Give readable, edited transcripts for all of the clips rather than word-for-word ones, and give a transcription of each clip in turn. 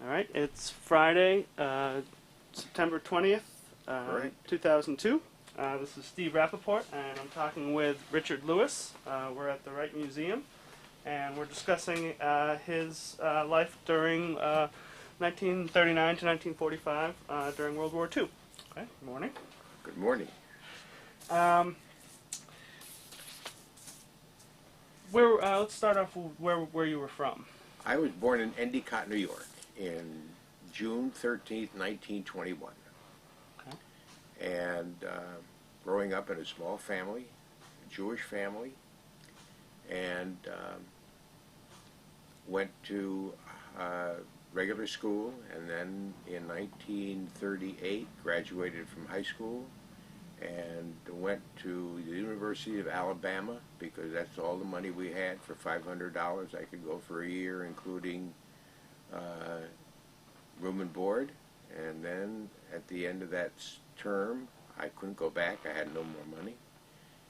All right, it's Friday, September 20th, Right. 2002. This is Steve Rappaport, and I'm talking with Richard Lewis. We're at the Wright Museum, and we're discussing his life during 1939 to 1945 during World War II. Okay, good morning. Good morning. Um, let's start off with where you were from. I was born in Endicott, New York, in June 13th, 1921. Okay. And growing up in a small family, a Jewish family, and went to regular school, and then in 1938 graduated from high school and went to the University of Alabama because that's all the money we had. For $500 I could go for a year, including room and board. And then at the end of that term I couldn't go back. I had no more money,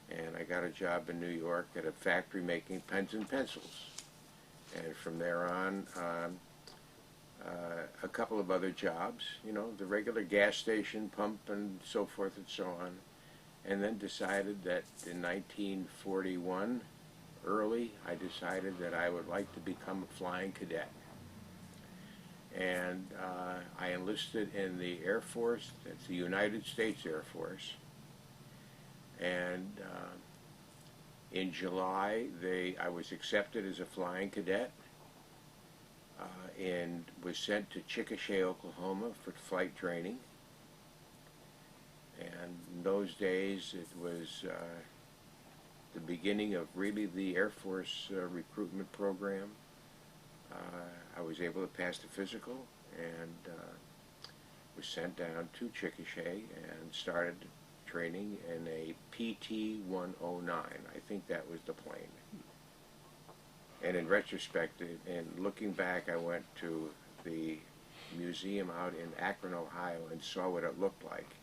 and I got a job in New York at a factory making pens and pencils. And from there on, a couple of other jobs, you know, the regular gas station, pump, and so forth and so on. And then decided that in 1941, early, I decided that I would like to become a flying cadet. And I enlisted in the Air Force. That's the United States Air Force. And in July, I was accepted as a flying cadet. And was sent to Chickasha, Oklahoma for flight training. And in those days it was the beginning of really the Air Force recruitment program. I was able to pass the physical and was sent down to Chickasha and started training in a PT-109. I think that was the plane. And in retrospect, and looking back, I went to the museum out in Akron, Ohio, and saw what it looked like.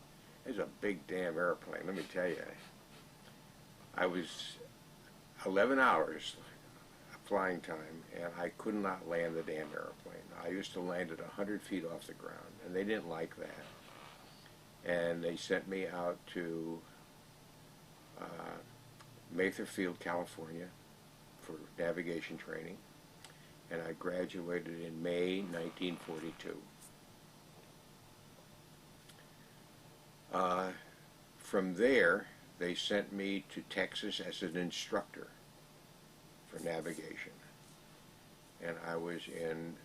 It was a big damn airplane, let me tell you. I was 11 hours flying time, and I could not land the damn airplane. I used to land at 100 feet off the ground, and they didn't like that. And they sent me out to Mather Field, California, for navigation training, and I graduated in May 1942. From there, they sent me to Texas as an instructor for navigation, and I was in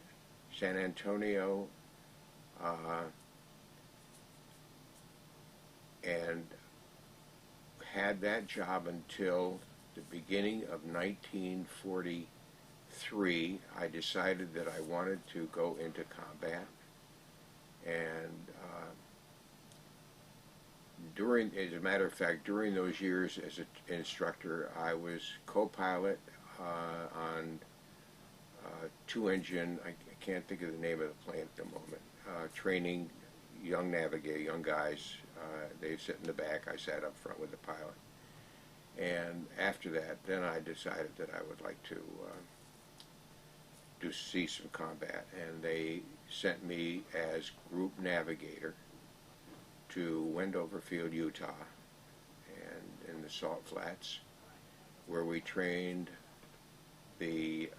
San Antonio and had that job until the beginning of 1943. I decided that I wanted to go into combat, and as a matter of fact, during those years as an instructor, I was co-pilot on two-engine, I can't think of the name of the plane at the moment, training young navigators, young guys. They sit in the back, I sat up front with the pilot. And after that, then I decided that I would like to see some combat, and they sent me as group navigator to Wendover Field, Utah, and in the Salt Flats, where we trained the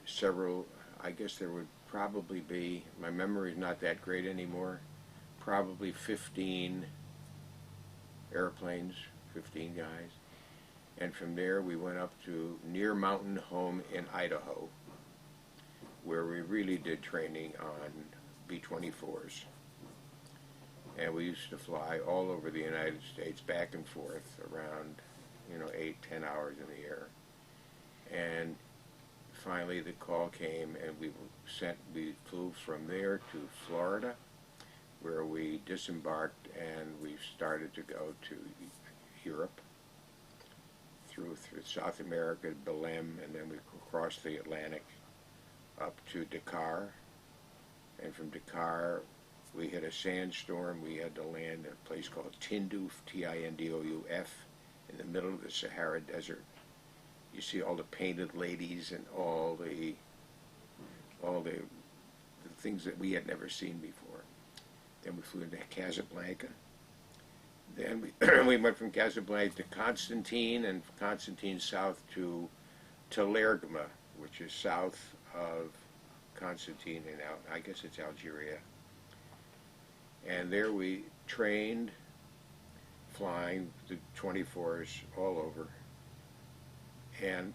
several, I guess there would probably be, my memory is not that great anymore, probably 15 airplanes, 15 guys. And from there we went up to near Mountain Home in Idaho, where we really did training on B-24s. And we used to fly all over the United States, back and forth, around, 8-10 hours in the air. And finally the call came, and we flew from there to Florida, where we disembarked, and we started to go to Europe, through South America, Belém, and then we crossed the Atlantic up to Dakar. And from Dakar, we hit a sandstorm. We had to land at a place called Tindouf, Tindouf, in the middle of the Sahara Desert. You see all the painted ladies and all the things that we had never seen before. Then we flew into Casablanca. Then we went from Casablanca to Constantine, and from Constantine south to Lergma, which is south of Constantine, and I guess it's Algeria. And there we trained flying the 24s all over. And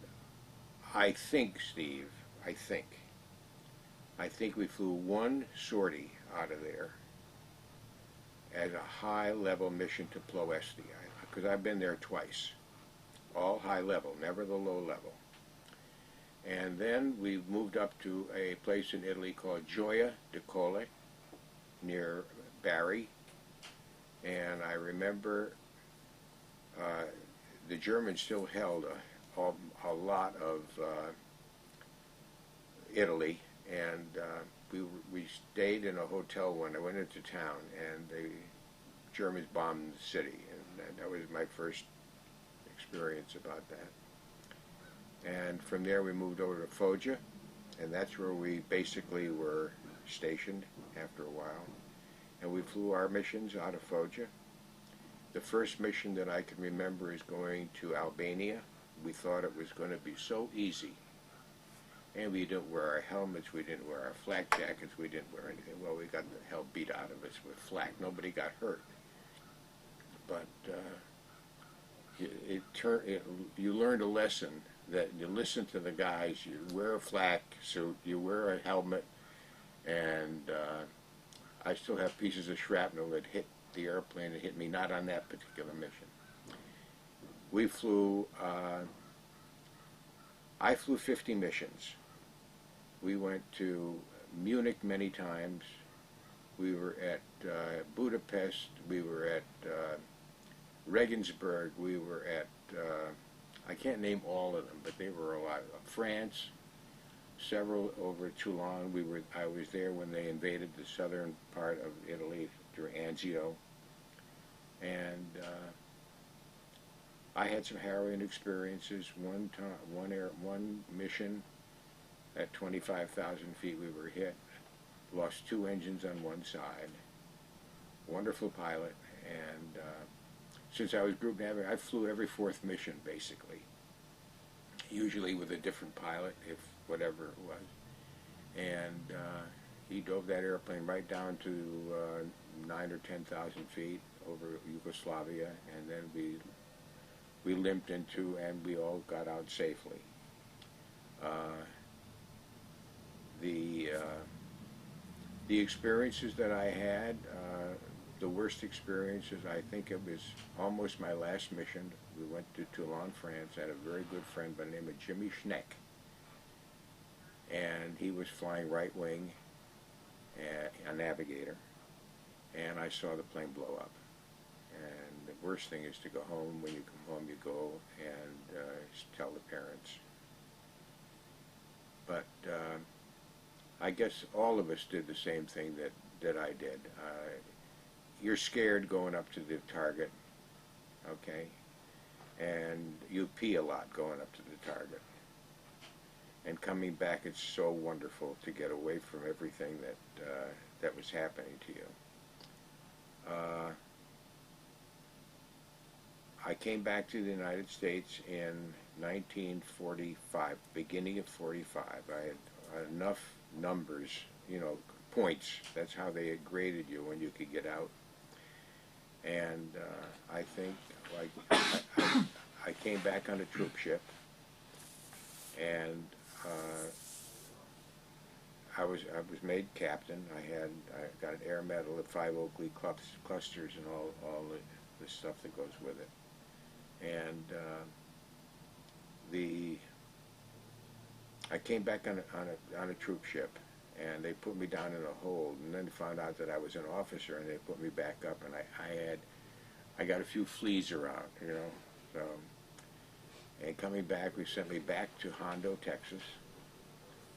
I think, Steve, I think we flew one sortie out of there as a high-level mission to Ploesti, because I've been there twice. All high level, never the low level. And then we moved up to a place in Italy called Gioia de Colle, near Bari. And I remember the Germans still held a lot of Italy, and we stayed in a hotel when I went into town, and the Germans bombed the city, and that was my first experience about that. And from there we moved over to Foggia, and that's where we basically were stationed after a while. And we flew our missions out of Foggia. The first mission that I can remember is going to Albania. We thought it was going to be so easy. And we didn't wear our helmets, we didn't wear our flak jackets, we didn't wear anything. Well, we got the hell beat out of us with flak. Nobody got hurt. But you learned a lesson that you listen to the guys, you wear a flak suit, you wear a helmet, and I still have pieces of shrapnel that hit the airplane and hit me, not on that particular mission. We flew, I flew 50 missions. We went to Munich many times. We were at Budapest. We were at Regensburg. We were at, I can't name all of them, but they were a lot. France, several over Toulon. I was there when they invaded the southern part of Italy through Anzio. And I had some harrowing experiences. One mission at 25,000 feet we were hit, lost 2 engines on one side. Wonderful pilot, and since I was group navigator, I flew every 4th mission basically, usually with a different pilot, if whatever it was. And he drove that airplane right down to 9 or 10,000 feet over Yugoslavia, and then we limped into, and we all got out safely. The experiences that I had, the worst experiences, I think it was almost my last mission. We went to Toulon, France. I had a very good friend by the name of Jimmy Schneck, and he was flying right wing, a Navigator, and I saw the plane blow up. And the worst thing is to go home. When you come home, you go and tell the parents. But I guess all of us did the same thing that I did. You're scared going up to the target, okay? And you pee a lot going up to the target. And coming back, it's so wonderful to get away from everything that was happening to you. I came back to the United States in 1945, beginning of 45. I had enough numbers, points. That's how they graded you when you could get out. And I think, I came back on a troop ship, and I was made captain. I got an air medal at 5 Oakley clusters and all the stuff that goes with it. And I came back on a troop ship, and they put me down in a hold, and then found out that I was an officer, and they put me back up, and I got a few fleas around, so. And coming back, we sent me back to Hondo, Texas.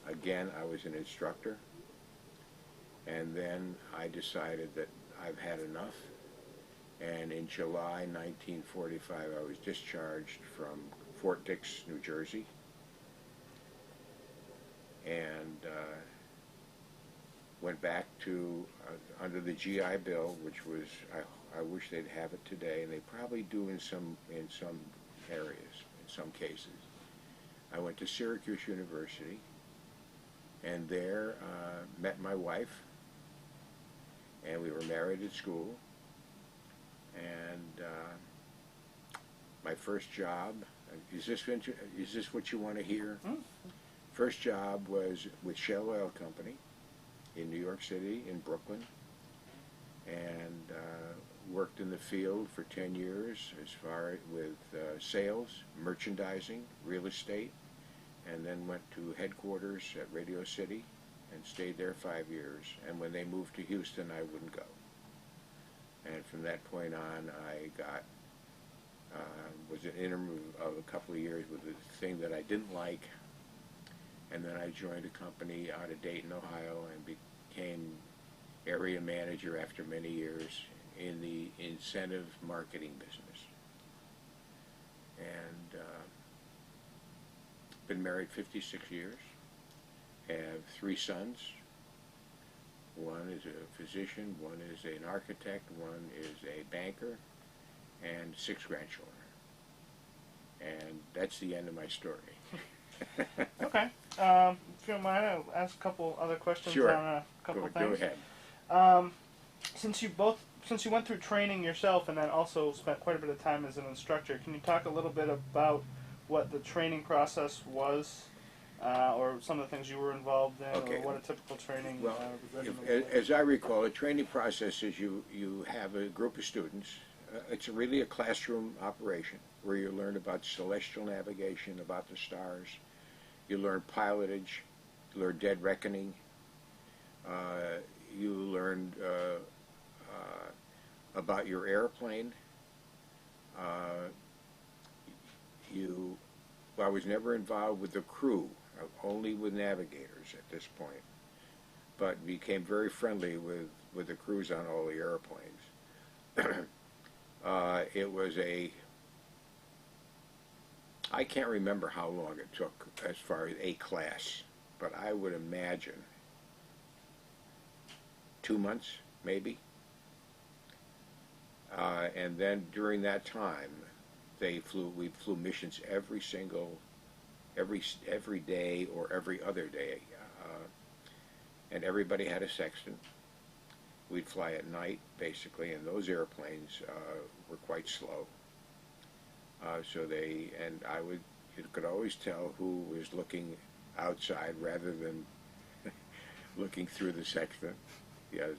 Again, I was an instructor, and then I decided that I've had enough. And in July 1945, I was discharged from Fort Dix, New Jersey. And went back to under the GI Bill, which was I wish they'd have it today, and they probably do in some areas, in some cases. I went to Syracuse University, and there met my wife, and we were married at school. And my first job, is this what you want to hear? Mm. First job was with Shell Oil Company in New York City, in Brooklyn, and worked in the field for 10 years as far with sales, merchandising, real estate, and then went to headquarters at Radio City and stayed there 5 years. And when they moved to Houston, I wouldn't go. And from that point on, I got was an interim of a couple of years with a thing that I didn't like, and then I joined a company out of Dayton, Ohio, and became area manager after many years in the incentive marketing business. And been married 56 years, have 3 sons. One is a physician, one is an architect, one is a banker, and 6 grandchildren. And that's the end of my story. Okay. If you don't mind, I'll ask a couple other questions Sure. on a couple things. Go ahead. Since you went through training yourself and then also spent quite a bit of time as an instructor, can you talk a little bit about what the training process was, or some of the things you were involved in, Okay. or what a typical training Well, regimen was? as I recall, a training process is you have a group of students. It's really a classroom operation where you learn about celestial navigation, about the stars. You learn pilotage, you learn dead reckoning. You learn about your airplane. I was never involved with the crew, only with navigators at this point, but became very friendly with the crews on all the airplanes. It was I can't remember how long it took as far as a class, but I would imagine 2 months, maybe. And then during that time, we flew missions every day or every other day, and everybody had a sextant. We'd fly at night, basically, and those airplanes were quite slow. You could always tell who was looking outside rather than looking through the sextant. Because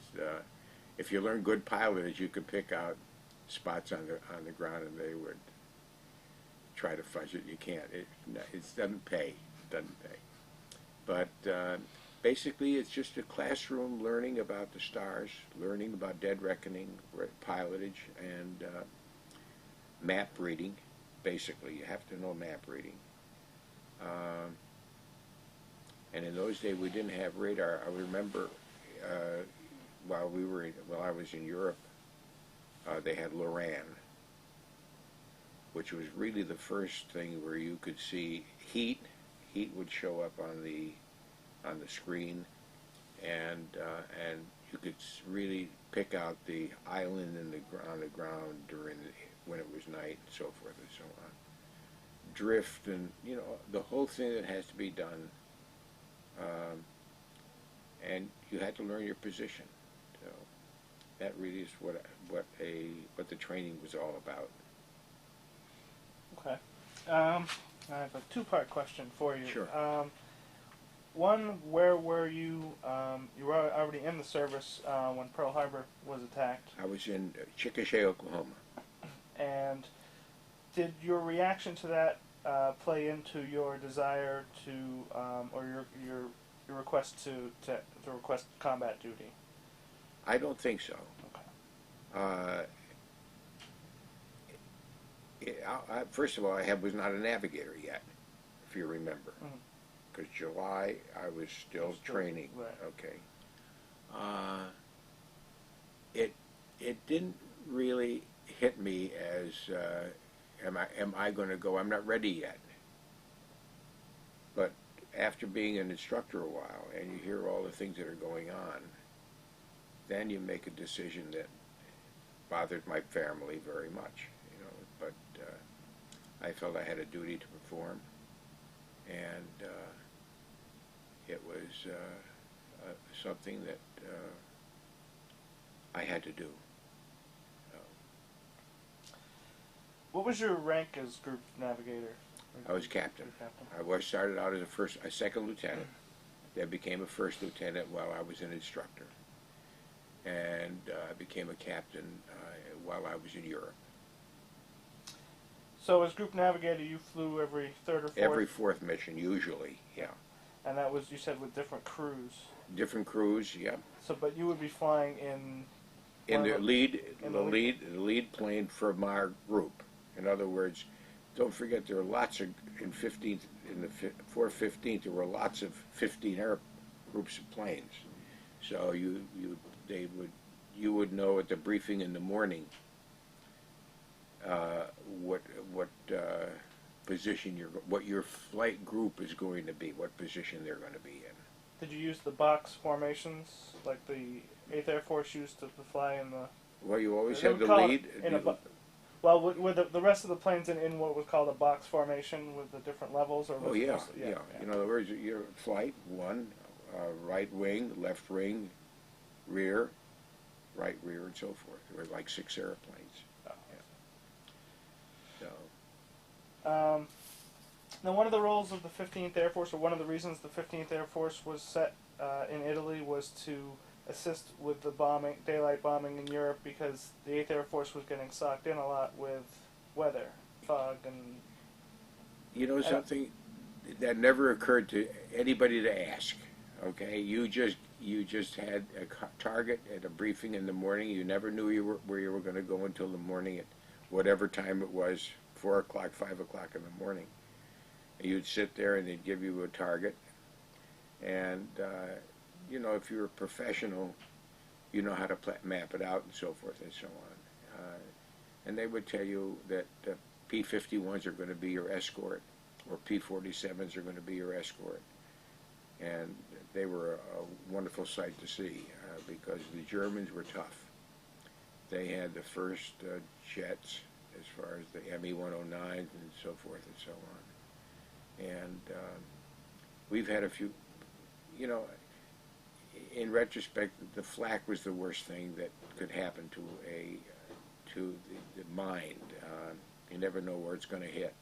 if you learn good pilotage, you could pick out spots on the ground, and they would try to fudge it. You can't. It doesn't pay. It doesn't pay. But basically, it's just a classroom learning about the stars, learning about dead reckoning, pilotage, and map reading. Basically, you have to know map reading. And in those days, we didn't have radar. I remember while I was in Europe, they had Loran, which was really the first thing where you could see heat. Heat would show up on the screen, and you could really pick out the island on the ground when it was night, and so forth and so on. Drift, and the whole thing that has to be done, and you had to learn your position. So that really is what the training was all about. Okay. I have a 2-part question for you. Sure. One, where were you? You were already in the service when Pearl Harbor was attacked. I was in Chickasha, Oklahoma. And did your reaction to that play into your desire to, or your request to request combat duty? I don't think so. Okay. First of all, I was not a navigator yet, if you remember. Because July, I was still training. Right. Okay. It didn't really hit me as am I going to go? I'm not ready yet. But after being an instructor a while and you hear all the things that are going on, then you make a decision that bothered my family very much, you know. But I felt I had a duty to perform, and it was something that I had to do. What was your rank as Group Navigator? I was captain. I started out as a second lieutenant. Then became a first lieutenant while I was an instructor, and I became a captain while I was in Europe. So as Group Navigator, you flew every third or fourth? Every fourth mission, usually, yeah. And that was, you said, with different crews? Different crews, yeah. So, but you would be flying in the lead plane from our group. In other words, don't forget there are lots of in the 415th there were lots of 15 air groups of planes. So you would know at the briefing in the morning what position what your flight group is going to be, what position they're going to be in. Did you use the box formations like the 8th Air Force used to fly in the? Well, you always have the lead. Well, were the rest of the planes in what was called a box formation with the different levels? Or oh, yeah. In other words, your flight, one, right wing, left wing, rear, right rear, and so forth. There were like 6 airplanes. Oh. Yeah. So. Now, one of the roles of the 15th Air Force, or one of the reasons the 15th Air Force was set in Italy, was to assist with the daylight bombing in Europe, because the 8th Air Force was getting socked in a lot with weather, fog, and... You know something? That never occurred to anybody to ask, okay? You just had a target at a briefing in the morning. You never knew where you were going to go until the morning at whatever time it was, 4 o'clock, 5 o'clock in the morning. And you'd sit there and they'd give you a target. And, you know, if you're a professional, you know how to map it out and so forth and so on. And they would tell you that P-51s are going to be your escort, or P-47s are going to be your escort. And they were a wonderful sight to see because the Germans were tough. They had the first jets as far as the Me-109s and so forth and so on. And we've had a few, you know, in retrospect, the flak was the worst thing that could happen to the mind. You never know where it's going to hit.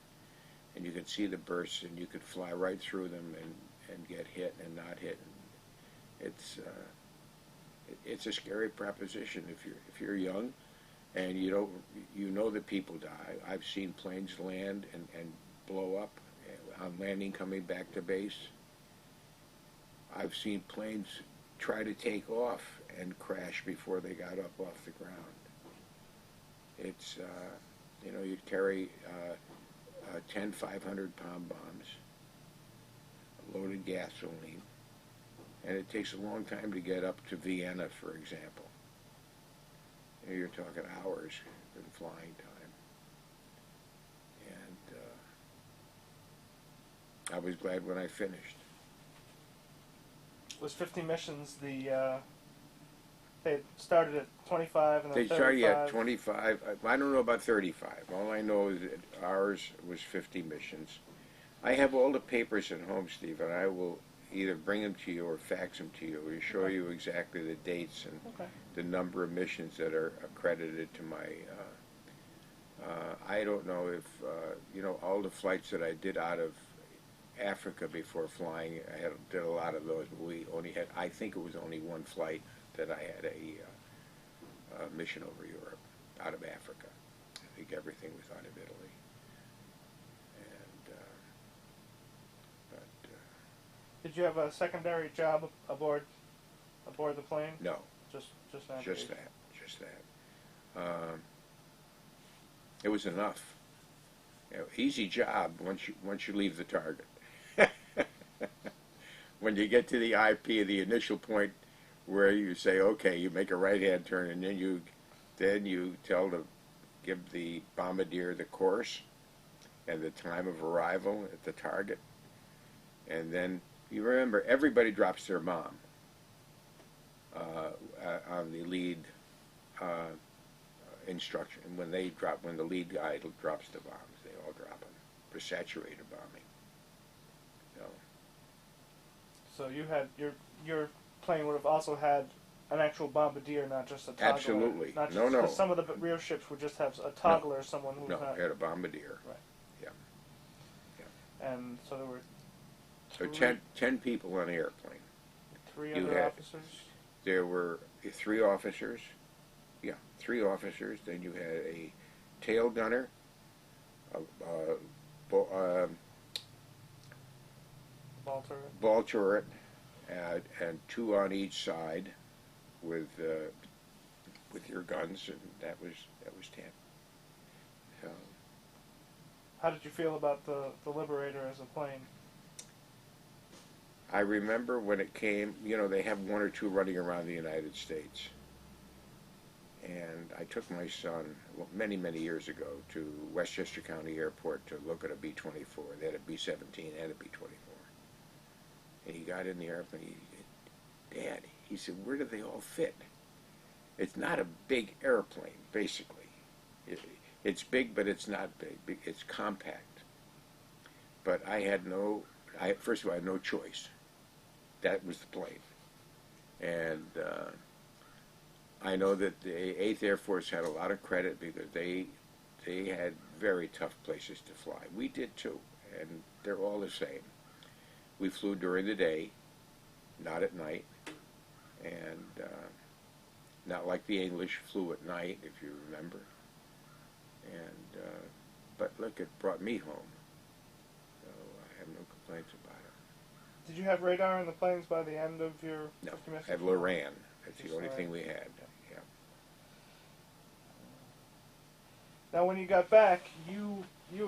And you could see the bursts, and you could fly right through them and get hit and not hit. It's a scary proposition if you're young, and you know that people die. I've seen planes land and blow up on landing coming back to base. I've seen planes try to take off and crash before they got up off the ground. It's you know, you'd carry 10 500-pound bombs, loaded gasoline, and it takes a long time to get up to Vienna, for example. You know, you're talking hours in flying time. And I was glad when I finished. Was 50 missions they started at 25 and then They 35? started at 25. I don't know about 35. All I know is that ours was 50 missions. I have all the papers at home, Steve, and I will either bring them to you or fax them to you to show you exactly the dates and the number of missions that are accredited to my... I don't know if, you know, all the flights that I did out of Africa before flying, did a lot of those, but we only had, I think it was only one flight that I had a mission over Europe, out of Africa. I think everything was out of Italy. And, Did you have a secondary job aboard the plane? no, Just that. It was enough. You know, easy job once you leave the target. When you get to the IP, the initial point where you say, okay, you make a right-hand turn, and then you give the bombardier the course and the time of arrival at the target. And then you remember everybody drops their bomb on the lead instruction. When when the lead guy drops the bombs, they all drop them for saturated bombing. So you had your plane would have also had an actual bombardier, not just a toggler. Absolutely. Not just, No. Because some of the rear ships would just have a toggler, someone who's No, not. it had a bombardier. Right. Yeah. And so there were. So 10 people on the airplane. Three You other had- officers. There were 3 officers. Yeah, 3 officers. Then you had a tail gunner, ball turret, and 2 on each side with your guns, and that was 10. So, How did you feel about the Liberator as a plane? I remember when it came, they have 1 or 2 running around the United States. And I took my son many, many years ago to Westchester County Airport to look at a B-24. They had a B-17 and a B-24. And he got in the airplane. He said, "Dad," he said, "where do they all fit?" It's not a big airplane, basically. It's big, but it's not big. It's compact. But first of all, I had no choice. That was the plane. And I know that the 8th Air Force had a lot of credit because they had very tough places to fly. We did too, and they're all the same. We flew during the day, not at night, and not like the English flew at night, if you remember. And but look, it brought me home, so I have no complaints about it. Did you have radar in the planes by the end of your No, 50 minutes? I have Loran. That's Just the only Loran. thing we had. Yeah. Now, when you got back, you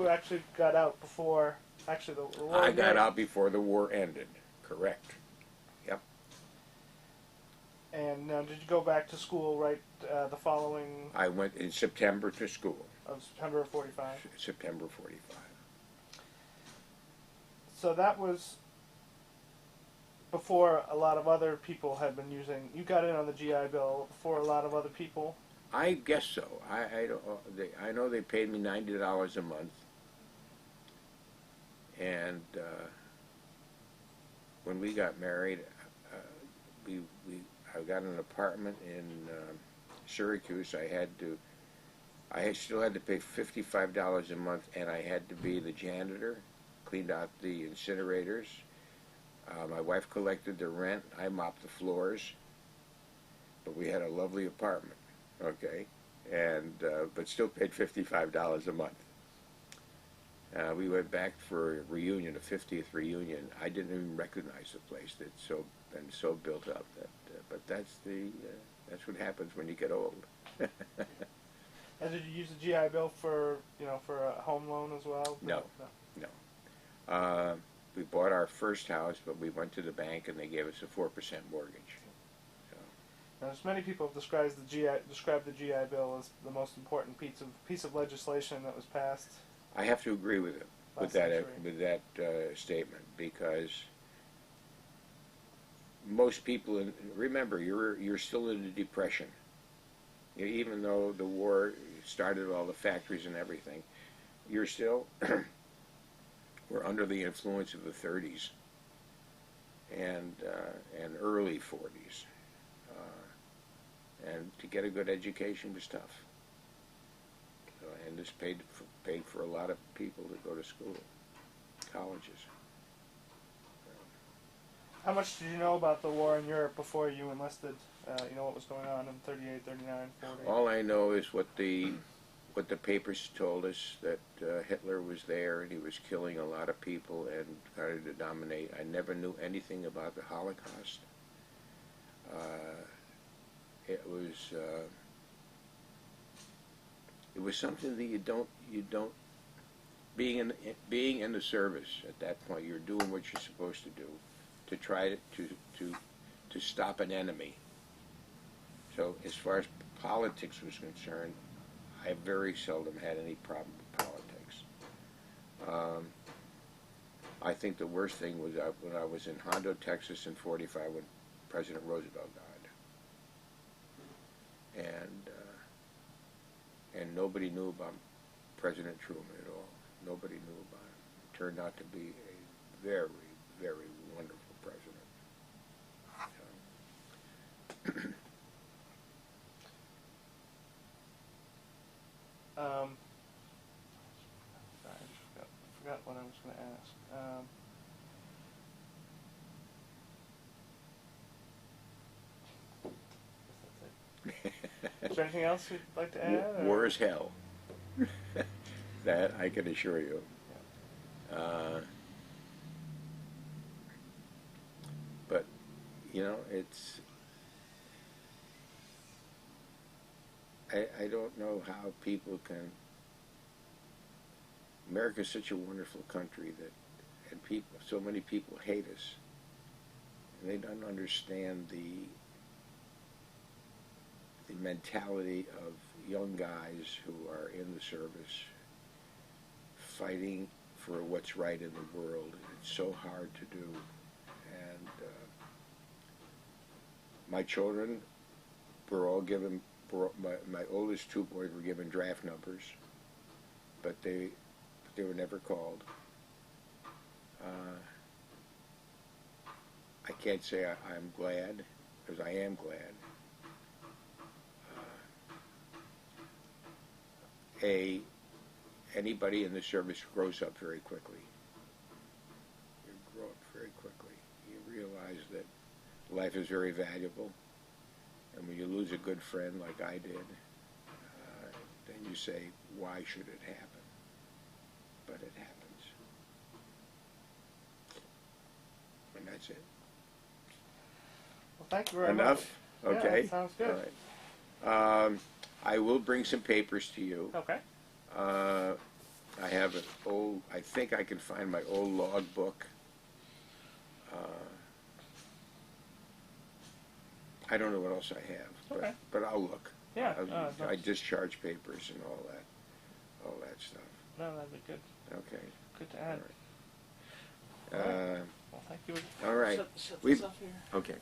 actually got out before the war. I got out before the war ended. Correct. Yep. And now, did you go back to school right the following I went in September to school. of September of '45? September 45. So that was before a lot of other people had been using. You got in on the GI Bill before a lot of other people. I guess so. I know they paid me $90 a month, and when we got married, I got an apartment in Syracuse. I still had to pay $55 a month, and I had to be the janitor, cleaned out the incinerators. My wife collected the rent. I mopped the floors. But we had a lovely apartment, okay, and but still paid $55 a month. We went back for a reunion, a 50th reunion. I didn't even recognize the place. It's been so built up that. But that's what happens when you get old. And did you use the GI Bill for a home loan as well? No. We bought our first house, but we went to the bank and they gave us a 4% mortgage. So. Now, as many people have described the GI Bill as the most important piece of legislation that was passed. I have to agree with that statement, because most people remember you're still in the Depression. Even though the war started all the factories and everything, you're still we're under the influence of the 30s and early 40s, and to get a good education was tough. And this paid for a lot of people to go to school, colleges. How much did you know about the war in Europe before you enlisted? What was going on in 38, 39, 40? All I know is what the papers told us, that Hitler was there and he was killing a lot of people and trying to dominate. I never knew anything about the Holocaust. It was something that you don't being in the service at that point. You're doing what you're supposed to do to try to stop an enemy. So as far as politics was concerned, I very seldom had any problem with politics. I think the worst thing was when I was in Hondo, Texas in '45 when President Roosevelt died. And nobody knew about President Truman at all. Nobody knew about him. Turned out to be a very, very wonderful president. Sorry, I forgot what I was going to ask. Is there anything else you'd like to add? War is hell. That I can assure you. But, you know, it's... I don't know how people can... America's such a wonderful country and so many people hate us. And they don't understand the mentality of young guys who are in the service fighting for what's right in the world. It's so hard to do. And my children were all given, my oldest two boys were given draft numbers, but they were never called. I can't say I'm glad, because I am glad. Anybody in the service grows up very quickly. You grow up very quickly. You realize that life is very valuable, and when you lose a good friend like I did, then you say, why should it happen? But it happens. And that's it. Well, thank you very Enough? much. Okay. Yeah, that sounds good. All right. I will bring some papers to you. Okay. I have an old, I think I can find my old log book. I don't know what else I have, Okay. but I'll look. Yeah. I discharge papers and all that stuff. No, that'd be good. Okay. Good to add. All right. Well, thank you. All right. Set We- this up here. Okay.